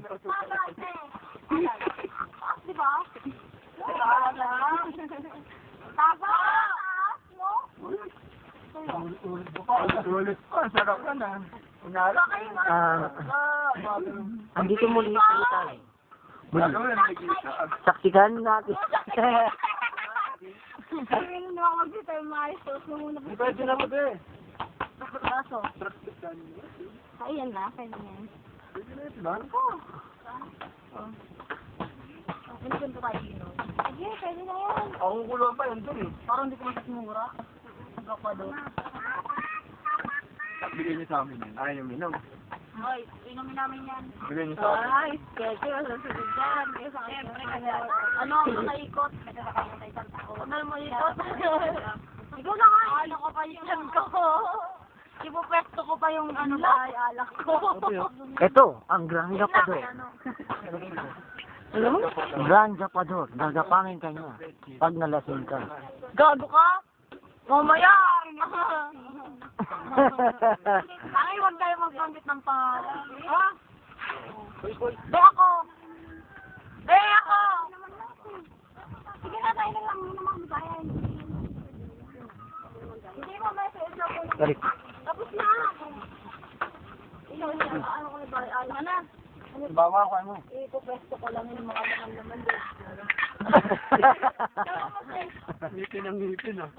Di ba? Tama! Ulit pa, sarap ka na. Unala kayo na. Andito muli tayo. Saksikan natin. Ayun na ako dito yung maayos. Pwede na mo din. Kaso. Ayan na, pwede yan. Pwede na ito ba? Pinagpunto tayo yun. Sige, pwede na yan. Ako kulo pa yun dun eh. Parang hindi ko masasimura. Nagkakwa doon. Bigay niyo sa amin yan. Ayaw niyo minom. Hoy, inumin namin yan. Bigay niyo sa amin. Ay, sketchy. Masusunod dyan. Siyempre, ano, nakaikot. Ano mo ikot? Ikaw na nga. Ano ko pa yung yan ko? Ipupesto ko pa yung ano ba, alak ko. Ito, ang Grand Japador. Alam mo? Grand Japador. Gagapangin ka niya. Pag nalasing ka. Gago ka? Mamaya! Ay, huwag tayo magbanggit ng pangalan. Ha? Be ako! Be ako! Sige na, tayo na lang muna magbayan. Hindi mo ba sa isla ko? Sorry. Tapos na! Ikaw niya, ano ko na ba? Ano na? Bawa ko mo. Ipupesto ko lang yung mga naman doon. Ngipin ang ngipin ah.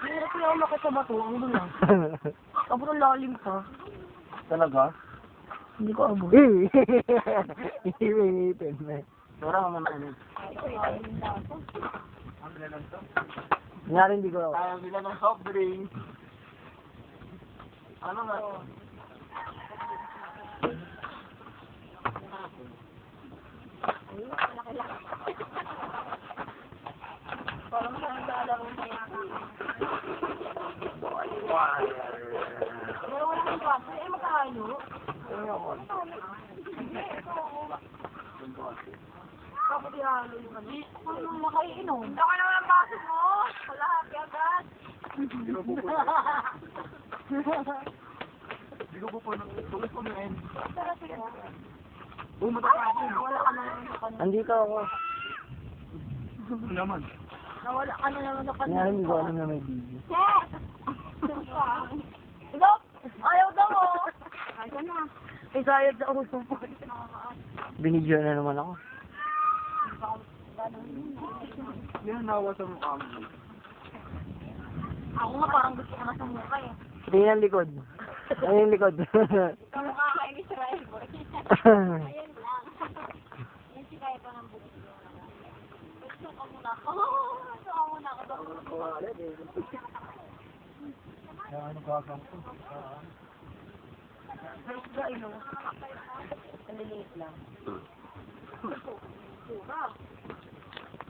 Hirap yung umakit sa bato, ang doon lang. Sobrang lalim pa. Talaga? Hindi ko abo. Ngipin. Sura mo naman. Ang bilang to? Nangyari hindi ko. Kaya bilang ng soft drink. Ano nga? Parang saan sa alam mo niya. Pero wala kang kaso. Eh, magkahalo. Kapag ihalo yung kami. Ano nakaiinom? Ako naman ang baso mo. Wala, happy agad. Hindi ko po na. Tulis ko na yun. Matapagin. Wala ka na naman sa kanila. Andito ako. Ano naman? Nawala ka na naman sa kanila. Nangyari hindi ko alam na may video. Yes! Ito? Ayaw daw mo. Ayaw na. Isayad sa uso po. Binidyo na naman ako. Yan, nawa sa mukha mo. Ako nga parang gusto ko na sa mukha eh. Tingnan ang likod. Ano yung likod? Kamukha ka in Israel boy. Ayun lang. Yan si kaya pa ng bukas. Gusto ko muna ako. Gusto ko muna ako. Ano ka ko? Gusto ino. Maliliit lang. Sura.